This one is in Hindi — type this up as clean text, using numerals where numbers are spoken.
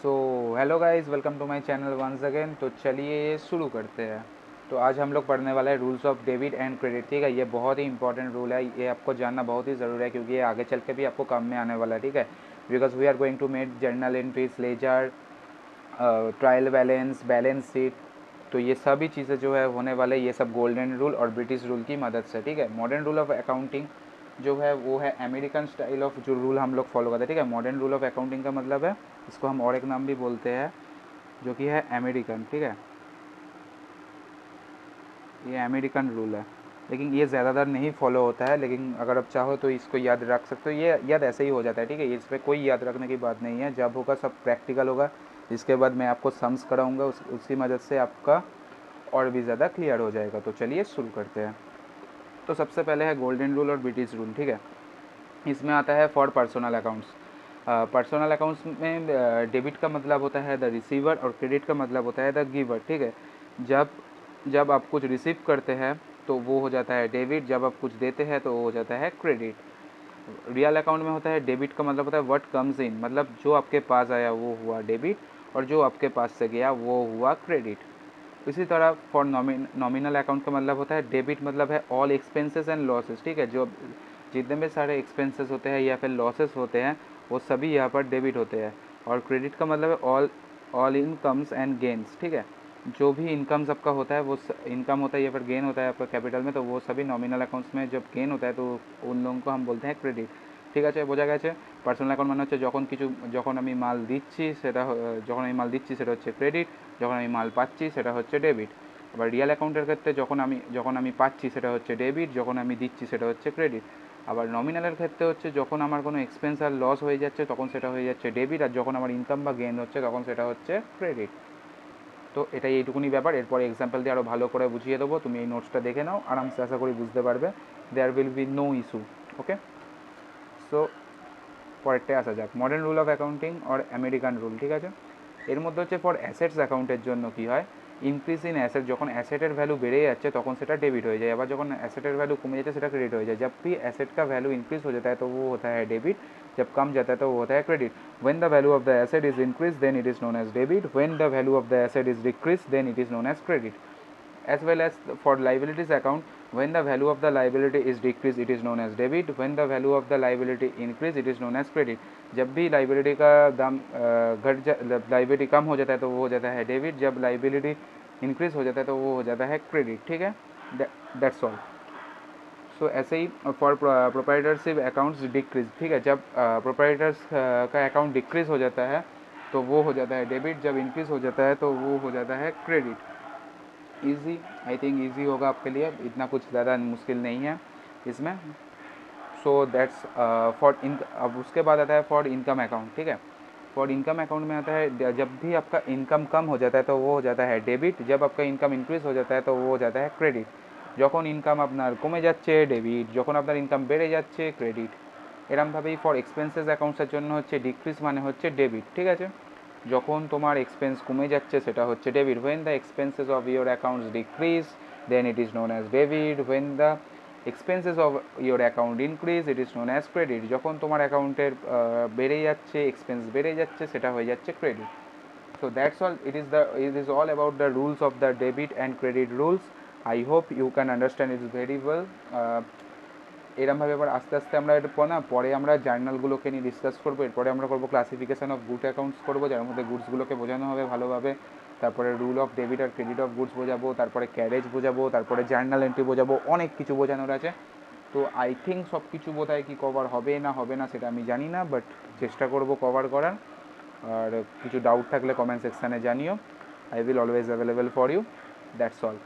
So hello guys, welcome to my channel once again. तो चलिए शुरू करते हैं। तो आज हम लोग पढ़ने वाला है rules of debit and credit. ठीक है, ये बहुत ही इंपॉर्टेंट रूल है, ये आपको जानना बहुत ही ज़रूरी है क्योंकि ये आगे चल के भी आपको काम में आने वाला है। ठीक है, because we are going to make journal entries, ledger, trial balance, balance sheet. तो ये सभी चीज़ें जो है होने वाले, ये सब गोल्डन रूल और ब्रिटिश रूल की मदद से। ठीक है, मॉडर्न रूल ऑफ अकाउंटिंग जो है वो है अमेरिकन स्टाइल ऑफ जो रूल हम लोग फॉलो करते हैं। ठीक है, मॉडर्न रूल ऑफ अकाउंटिंग का मतलब है, इसको हम और एक नाम भी बोलते हैं जो कि है अमेरिकन। ठीक है, ये अमेरिकन रूल है, लेकिन ये ज़्यादातर नहीं फॉलो होता है, लेकिन अगर आप चाहो तो इसको याद रख सकते हो। ये याद ऐसे ही हो जाता है। ठीक है, इस पर कोई याद रखने की बात नहीं है, जब होगा सब प्रैक्टिकल होगा। इसके बाद मैं आपको सम्स कराऊंगा, उसी मदद से आपका और भी ज़्यादा क्लियर हो जाएगा। तो चलिए शुरू करते हैं। तो सबसे पहले है गोल्डन रूल और ब्रिटिश रूल। ठीक है, इसमें आता है for personal accounts. Personal accounts में डेबिट का मतलब होता है द रिसीवर और क्रेडिट का मतलब होता है द गिवर। ठीक है, जब जब आप कुछ रिसीव करते हैं तो वो हो जाता है डेबिट, जब आप कुछ देते हैं तो वो हो जाता है क्रेडिट। रियल अकाउंट में होता है डेबिट का मतलब होता है व्हाट कम्स इन, मतलब जो आपके पास आया वो हुआ डेबिट और जो आपके पास से गया वो हुआ क्रेडिट। इसी तरह फॉर नॉमिनल अकाउंट का मतलब होता है डेबिट, मतलब है ऑल एक्सपेंसेस एंड लॉसेस। ठीक है, जो जितने भी सारे एक्सपेंसेस होते हैं या फिर लॉसेस होते हैं वो सभी यहाँ पर डेबिट होते हैं। और क्रेडिट का मतलब है all all incomes and gains. ठीक है, जो भी इनकम्स आपका होता है वो इनकम होता है या फिर गेन होता है आपका कैपिटल में, तो वो सभी नॉमिनल अकाउंट्स में जब गेन होता है तो उन लोगों को हम बोलते हैं क्रेडिट। ঠিক আছে, বোঝা গেছে। পার্সোনাল অ্যাকাউন্ট মানে হচ্ছে যখন আমি মাল দিচ্ছি সেটা হচ্ছে ক্রেডিট, যখন আমি মাল পাচ্ছি সেটা হচ্ছে ডেবিট। আবার রিয়েল অ্যাকাউন্টের ক্ষেত্রে যখন আমি পাচ্ছি সেটা হচ্ছে ডেবিট, যখন আমি দিচ্ছি সেটা হচ্ছে ক্রেডিট। আবার নমিনালের ক্ষেত্রে হচ্ছে যখন আমার কোনো এক্সপেন্স আর লস হয়ে যাচ্ছে তখন সেটা হয়ে যাচ্ছে ডেবিট, আর যখন আমার ইনকাম বা গেন হচ্ছে তখন সেটা হচ্ছে ক্রেডিট। তো এটাই এইটুকুনি ব্যাপার। এরপরে এক্সাম্পল দিয়ে আরও ভালো করে বুঝিয়ে দেবো, তুমি এই নোটসটা দেখে নাও, আরামসে আশা করি বুঝতে পারবে। There will be no issue. Okay, so পরেরটায় আসা যাক, মডার্ন রুল অফ অ্যাকাউন্টিং আর আমেরিকান রুল। ঠিক আছে, এর মধ্যে হচ্ছে ফর অ্যাসেটস অ্যাকাউন্টের জন্য কী হয়, ইনক্রিজ ইন অ্যাসেট, যখন অ্যাসেটের ভ্যালু বেড়ে যাচ্ছে তখন সেটা डेबिट हो जाए, আবার যখন অ্যাসেটের ভ্যালू কমে যাচ্ছে সেটা क्रेडिट हो जाए। जब भी एसेट का वैल्यू इंक्रीज हो जाता है तो वो होता है डेबिट, जब कम जाता है तो वो होता है credit. When the value of the asset is increase then it is known as debit, when the value of the asset is decrease then it is known as credit. as well as for liabilities account, when the value of the liability is decreased it is known as debit, when the value of the liability increase it is known as credit। जब भी लाइबिलिटी का दाम लाइबिलिटी कम हो जाता है तो वो हो जाता है डेबिट, जब लाइबिलिटी इंक्रीज हो जाता है तो वो हो जाता है क्रेडिट। ठीक है, दैट्स ऑल। सो ऐसे ही फॉर प्रोप्राइटरशिप अकाउंट्स डिक्रीज। ठीक है, जब प्रोप्राइटर्स का अकाउंट डिक्रीज हो जाता है तो वो हो जाता है डेबिट, जब इंक्रीज हो जाता है तो वो हो जाता है credit. Easy, I think easy होगा आपके लिए, इतना कुछ ज़्यादा मुश्किल नहीं है इसमें। So that's for in. अब उसके बाद आता है फॉर इनकम अकाउंट। ठीक है, फॉर इनकम अकाउंट में आता है जब भी आपका इनकम कम हो जाता है तो वो हो जाता है डेबिट, जब आपका इनकम इंक्रीज हो जाता है तो वो हो जाता है क्रेडिट। যখন ইনকাম আপনার কমে যাচ্ছে ডেবিট, যখন আপনার ইনকাম বেড়ে যাচ্ছে ক্রেডিট। এরমভাবেই ফর এক্সপেন্সেস অ্যাকাউন্টসের জন্য হচ্ছে ডিক্রিজ মানে হচ্ছে ডেবিট। ঠিক আছে, যখন তোমার এক্সপেন্স কমে যাচ্ছে সেটা হচ্ছে debit. When the expenses of your accounts decrease then it is known as debit, when the expenses of your account increase it is known as credit. যখন তোমার অ্যাকাউন্টের বেড়ে যাচ্ছে, এক্সপেন্স বেড়ে যাচ্ছে, সেটা হয়ে যাচ্ছে credit. So that's all. It is all about the rules of the debit and credit rules. I hope you can understand it very well. এরমভাবে এবার আস্তে আস্তে আমরা এটা পরে আমরা জার্নালগুলোকে নিয়ে ডিসকাস করবো। এরপরে আমরা করবো ক্লাসিফিকেশান অফ গুড অ্যাকাউন্টস করবো, যার মধ্যে গুডসগুলোকে বোঝানো হবে ভালোভাবে। তারপরে রুল অফ ডেবিট আর ক্রেডিট অফ গুডস বোঝাবো, তারপরে ক্যারেজ বোঝাবো, তারপরে জার্নাল এন্ট্রি বোঝাবো, অনেক কিছু বোঝানোর আছে। তো আই থিঙ্ক সব কিছু বোধহয় কি কভার হবে না সেটা আমি জানি না, বাট চেষ্টা করবো কভার করার। আর কিছু ডাউট থাকলে কমেন্ট সেকশানে জানিও, I will always available for you. That's all.